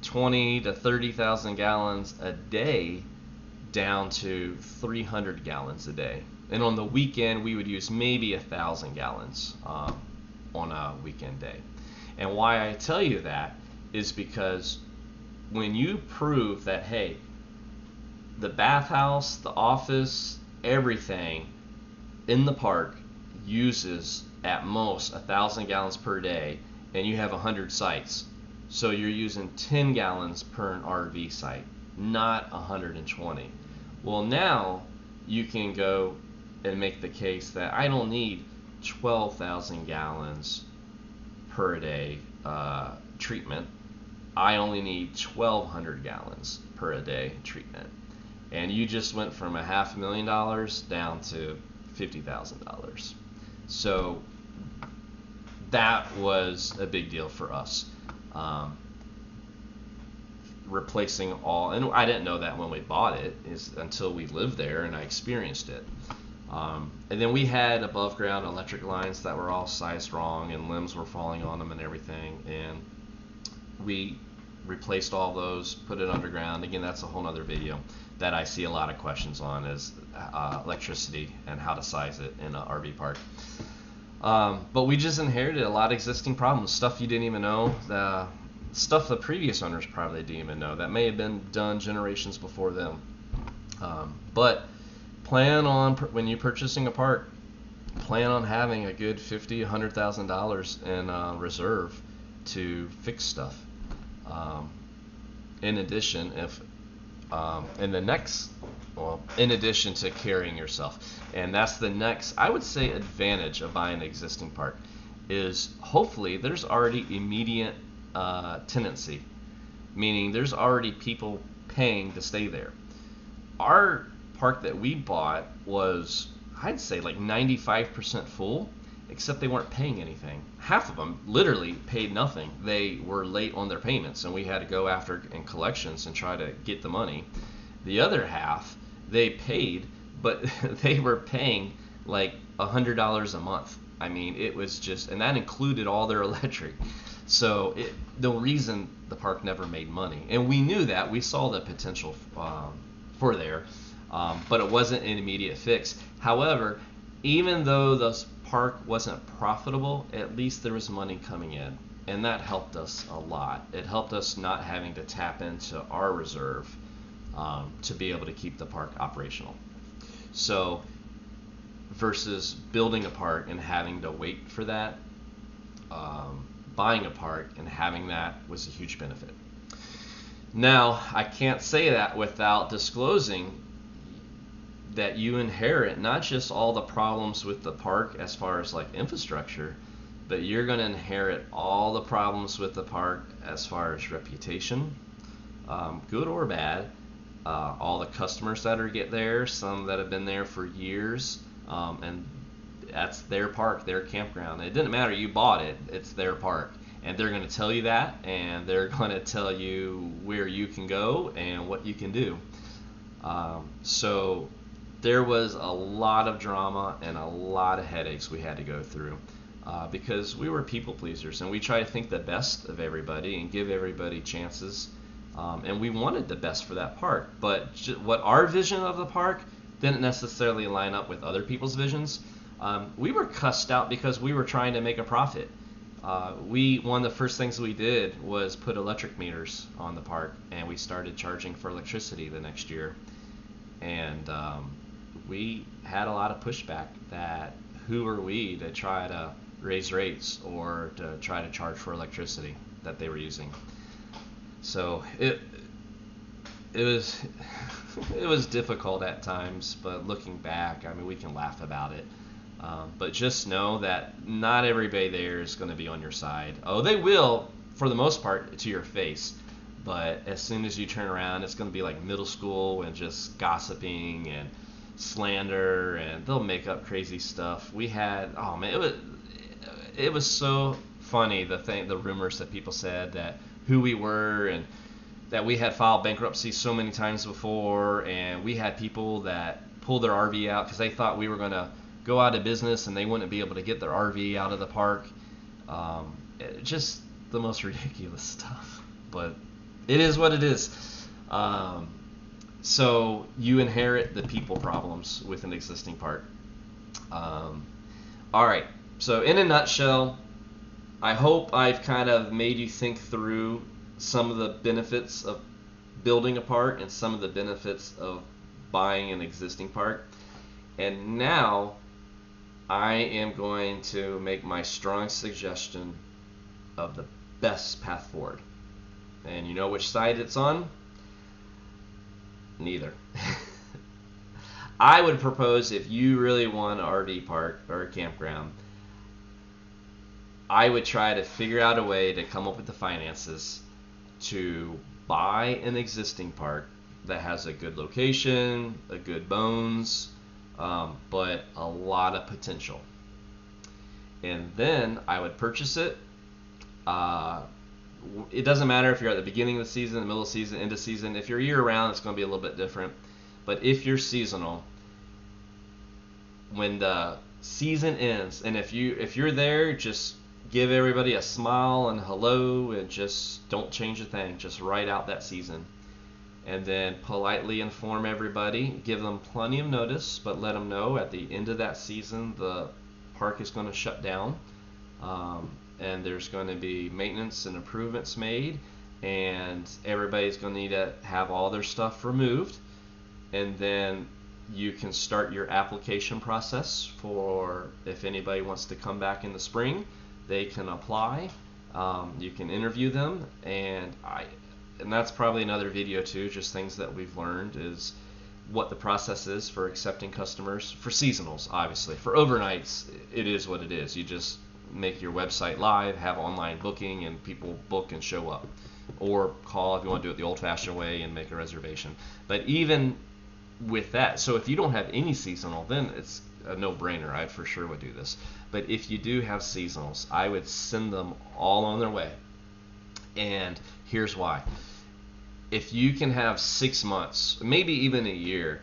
[SPEAKER 1] 20 to 30,000 gallons a day down to 300 gallons a day. And on the weekend, we would use maybe 1,000 gallons on a weekend day. And why I tell you that is because when you prove that, hey, the bathhouse, the office, everything in the park uses at most 1,000 gallons per day, and you have 100 sites, so you're using 10 gallons per an RV site, not 120. Well, now you can go and make the case that I don't need 12,000 gallons per day treatment. I only need 1,200 gallons per a day treatment. And you just went from $500,000 down to $50,000. So that was a big deal for us. Replacing all, and I didn't know that when we bought it, is until we lived there and I experienced it. And then we had above ground electric lines that were all sized wrong and limbs were falling on them and everything, and we replaced all those, put it underground. Again, that's a whole nother video that I see a lot of questions on, is electricity and how to size it in an RV park. But we just inherited a lot of existing problems, stuff you didn't even know, stuff the previous owners probably didn't even know, that may have been done generations before them. But plan on, when you're purchasing a park, plan on having a good $50,000, $100,000 in reserve to fix stuff. In addition, in addition to carrying yourself, and that's the next, I would say, advantage of buying an existing park, is hopefully there's already immediate tenancy, meaning there's already people paying to stay there. Our park that we bought was, I'd say, like 95% full, except they weren't paying anything. Half of them literally paid nothing. They were late on their payments, and we had to go after in collections and try to get the money. The other half, they paid, but they were paying like $100 a month. I mean, it was just, and that included all their electric. So the reason the park never made money, and we knew that, we saw the potential for there, but it wasn't an immediate fix. However, even though the park wasn't profitable, at least there was money coming in, and that helped us a lot. It helped us not having to tap into our reserve to be able to keep the park operational. So versus building a park and having to wait for that, buying a park and having that was a huge benefit. Now, I can't say that without disclosing that you inherit not just all the problems with the park as far as like infrastructure, but you're going to inherit all the problems with the park as far as reputation, good or bad, all the customers that are get there, some that have been there for years, and that's their park, their campground. It didn't matter, you bought it, it's their park. And they're going to tell you that, and they're going to tell you where you can go and what you can do. So there was a lot of drama and a lot of headaches we had to go through because we were people pleasers, and we try to think the best of everybody and give everybody chances. And we wanted the best for that park, but what our vision of the park didn't necessarily line up with other people's visions. We were cussed out because we were trying to make a profit. One of the first things we did was put electric meters on the park, and we started charging for electricity the next year. And we had a lot of pushback that who are we to try to raise rates or to try to charge for electricity that they were using. So it was it was difficult at times, but looking back, I mean, we can laugh about it. But just know that not everybody there is going to be on your side. Oh, they will, for the most part, to your face. But as soon as you turn around, it's going to be like middle school and just gossiping and slander, and they'll make up crazy stuff. We had, oh man, it was so funny, the rumors that people said that who we were and that we had filed bankruptcy so many times before, and we had people that pulled their RV out because they thought we were going to go out of business and they wouldn't be able to get their RV out of the park. Just the most ridiculous stuff, but it is what it is. So you inherit the people problems with an existing park. All right, so in a nutshell, I hope I've kind of made you think through some of the benefits of building a park and some of the benefits of buying an existing park. And now I am going to make my strong suggestion of the best path forward. And you know which side it's on? Neither. I would propose, if you really want an RV park or a campground, I would try to figure out a way to come up with the finances to buy an existing park that has a good location, a good bones, but a lot of potential. And then I would purchase it. It doesn't matter if you're at the beginning of the season, the middle of the season, end of season. If you're year round, it's going to be a little bit different. But if you're seasonal, when the season ends, and if you're there, just give everybody a smile and hello and just don't change a thing. Just write out that season. And then politely inform everybody, give them plenty of notice, but let them know at the end of that season the park is going to shut down, and there's going to be maintenance and improvements made, and everybody's going to need to have all their stuff removed. And then you can start your application process for if anybody wants to come back in the spring, they can apply. You can interview them, and that's probably another video too, just things that we've learned is what the process is for accepting customers for seasonals. Obviously for overnights it is what it is. You just make your website live, have online booking, and people book and show up, or call if you want to do it the old-fashioned way and make a reservation. But even with that, so if you don't have any seasonal, then it's a no-brainer. I for sure would do this. But if you do have seasonals, I would send them all on their way. And here's why. If you can have 6 months, maybe even a year,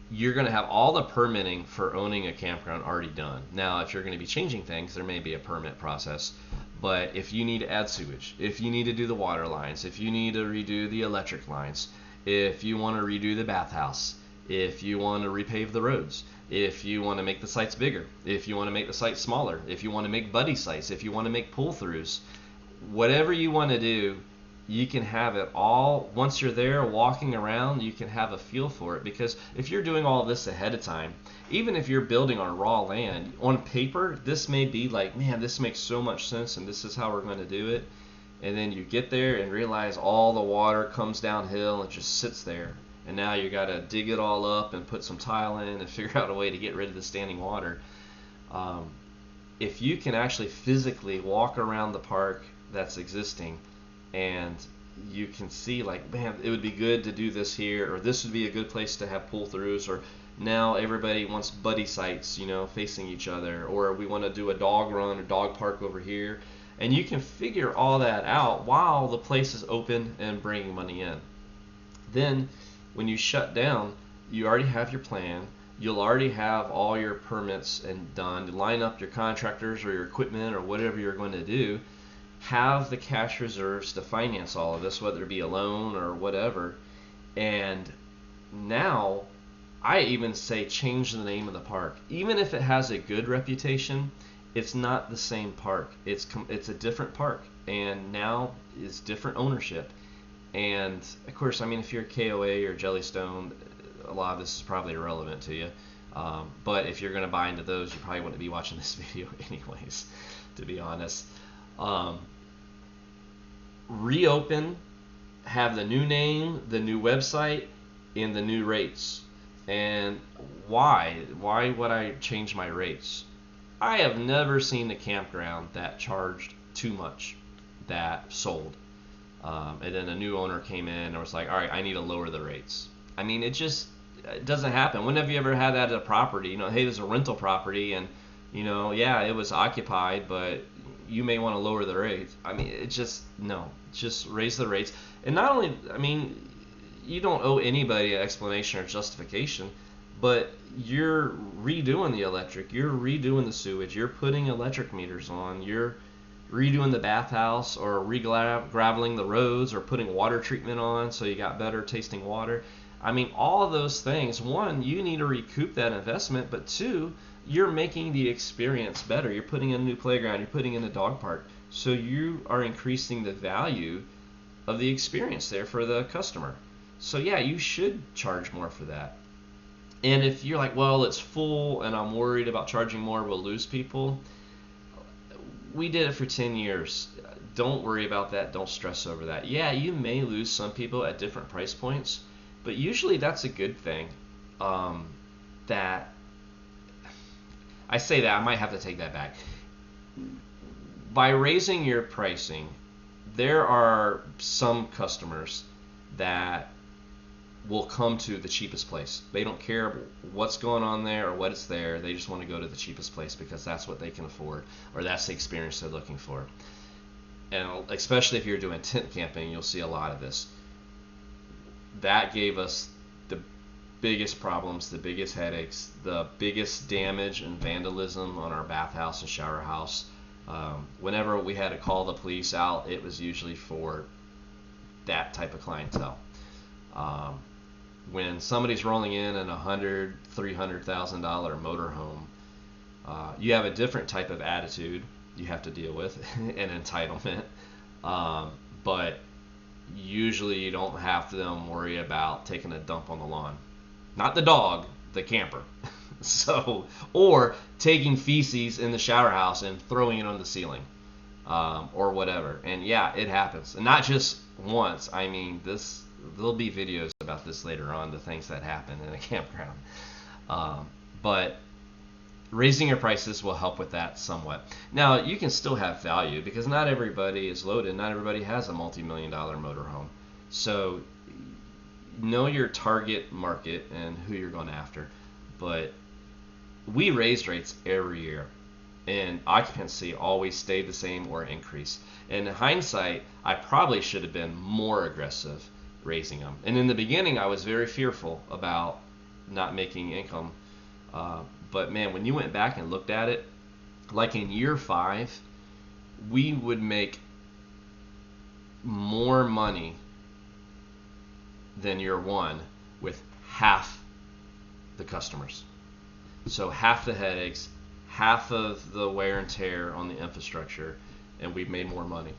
[SPEAKER 1] you're going to have all the permitting for owning a campground already done. Now, if you're going to be changing things, there may be a permit process. But if you need to add sewage, if you need to do the water lines, if you need to redo the electric lines, if you want to redo the bathhouse, if you want to repave the roads, if you want to make the sites bigger, if you want to make the sites smaller, if you want to make buddy sites, if you want to make pull-throughs, whatever you want to do, you can have it all. Once you're there walking around, you can have a feel for it. Because if you're doing all this ahead of time, even if you're building on raw land, on paper, this may be like, man, this makes so much sense and this is how we're going to do it. And then you get there and realize all the water comes downhill and just sits there. And now you got to dig it all up and put some tile in and figure out a way to get rid of the standing water. If you can actually physically walk around the park that's existing, and you can see like, man, it would be good to do this here, or this would be a good place to have pull-throughs, or now everybody wants buddy sites, you know, facing each other, or we want to do a dog run or dog park over here, and you can figure all that out while the place is open and bringing money in. Then when you shut down, you already have your plan. You'll already have all your permits and done to line up your contractors or your equipment or whatever you're going to do. Have the cash reserves to finance all of this, whether it be a loan or whatever. And now I even say change the name of the park. Even if it has a good reputation, it's not the same park. It's a different park, and now it's different ownership. And of course, I mean, if you're KOA or Jellystone, a lot of this is probably irrelevant to you. But if you're going to buy into those, you probably wouldn't be watching this video anyways, to be honest. Reopen, have the new name, the new website, and the new rates. And why would I change my rates? I have never seen a campground that charged too much that sold. And then a new owner came in and was like, all right, I need to lower the rates. I mean, it doesn't happen. When have you ever had that at a property? You know, hey, there's a rental property, and, you know, yeah, it was occupied, but you may want to lower the rates. I mean, just raise the rates. And not only, I mean, you don't owe anybody an explanation or justification, but you're redoing the electric, you're redoing the sewage, you're putting electric meters on, you're redoing the bathhouse, or graveling the roads, or putting water treatment on so you got better tasting water. I mean, all of those things, one, you need to recoup that investment, but two, you're making the experience better. You're putting in a new playground, you're putting in a dog park, so you are increasing the value of the experience there for the customer. So yeah, you should charge more for that. And if you're like, well, it's full and I'm worried about charging more, we'll lose people. We did it for 10 years. Don't worry about that. Don't stress over that. Yeah, you may lose some people at different price points, but usually that's a good thing. That I say that, I might have to take that back. By raising your pricing, there are some customers that will come to the cheapest place. They don't care what's going on there or what it's there. They just want to go to the cheapest place because that's what they can afford, or that's the experience they're looking for. And especially if you're doing tent camping, you'll see a lot of this. That gave us the biggest problems, the biggest headaches, the biggest damage and vandalism on our bathhouse and shower house. Whenever we had to call the police out, it was usually for that type of clientele. Um, when somebody's rolling in a $100,000-$300,000 motorhome, you have a different type of attitude you have to deal with, an entitlement. But usually you don't have to worry about taking a dump on the lawn. Not the dog, the camper. So, or taking feces in the shower house and throwing it on the ceiling, or whatever. And yeah, it happens, and not just once. I mean, there'll be videos about this later on, the things that happen in a campground. But raising your prices will help with that somewhat. Now, you can still have value because not everybody is loaded. Not everybody has a multi-million-dollar motorhome. So know your target market and who you're going after. But we raised rates every year, and occupancy always stayed the same or increased. In hindsight, I probably should have been more aggressive raising them. And in the beginning, I was very fearful about not making income. But man, when you went back and looked at it, like in year 5, we would make more money than year 1 with half the customers. So half the headaches, half of the wear and tear on the infrastructure, and we made more money.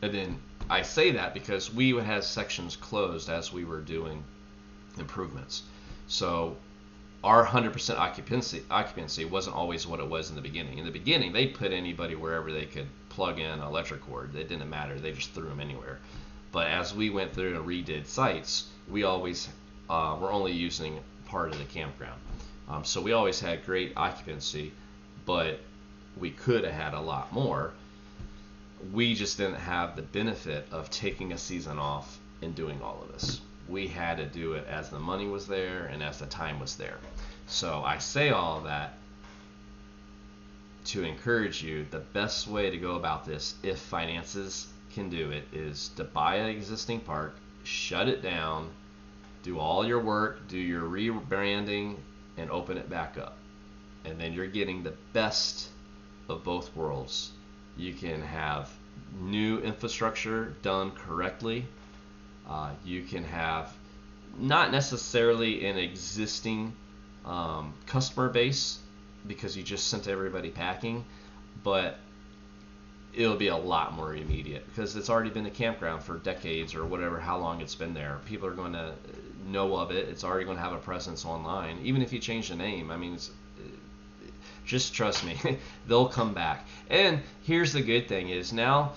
[SPEAKER 1] And then I say that because we would have sections closed as we were doing improvements. So our 100% occupancy wasn't always what it was in the beginning. In the beginning, they put anybody wherever they could plug in an electric cord. It didn't matter. They just threw them anywhere. But as we went through and redid sites, we always were only using part of the campground. So we always had great occupancy, but we could have had a lot more. We just didn't have the benefit of taking a season off and doing all of this. We had to do it as the money was there and as the time was there. So I say all of that to encourage you. The best way to go about this, if finances can do it, is to buy an existing park, shut it down, do all your work, do your rebranding, and open it back up. And then you're getting the best of both worlds. You can have new infrastructure done correctly. You can have not necessarily an existing customer base because you just sent everybody packing, but it'll be a lot more immediate because it's already been a campground for decades or whatever, how long it's been there. People are going to know of it. It's already going to have a presence online. Even if you change the name, I mean, just trust me, they'll come back. And here's the good thing is now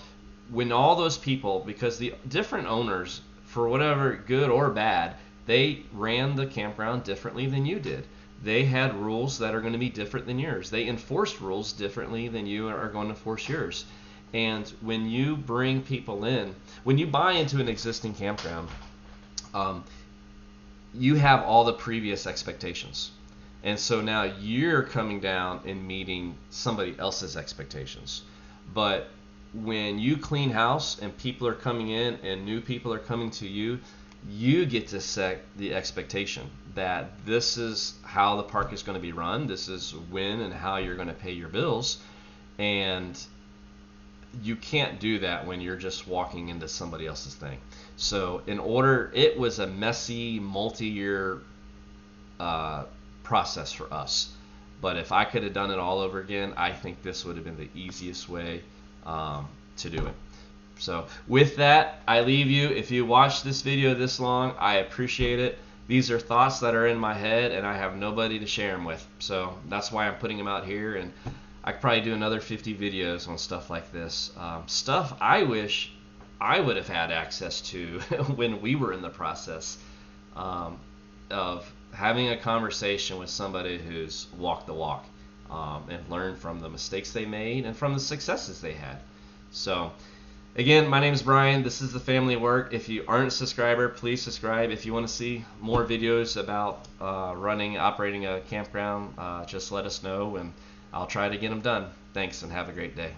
[SPEAKER 1] when all those people, because the different owners, for whatever good or bad, they ran the campground differently than you did. They had rules that are going to be different than yours. They enforced rules differently than you are going to enforce yours. And when you bring people in, when you buy into an existing campground, you have all the previous expectations. And so now you're coming down and meeting somebody else's expectations. But when you clean house and people are coming in and new people are coming to you, you get to set the expectation that this is how the park is going to be run. This is when and how you're going to pay your bills. And you can't do that when you're just walking into somebody else's thing. So it was a messy, multi-year process for us. But if I could have done it all over again, I think this would have been the easiest way to do it. So with that, I leave you. If you watched this video this long, I appreciate it. These are thoughts that are in my head, and I have nobody to share them with. So that's why I'm putting them out here, and I could probably do another 50 videos on stuff like this. Stuff I wish I would have had access to when we were in the process of having a conversation with somebody who's walked the walk and learned from the mistakes they made and from the successes they had. So again, my name is Brian. This is The Family Work. If you aren't a subscriber, please subscribe. If you want to see more videos about operating a campground, just let us know, and I'll try to get them done. Thanks, and have a great day.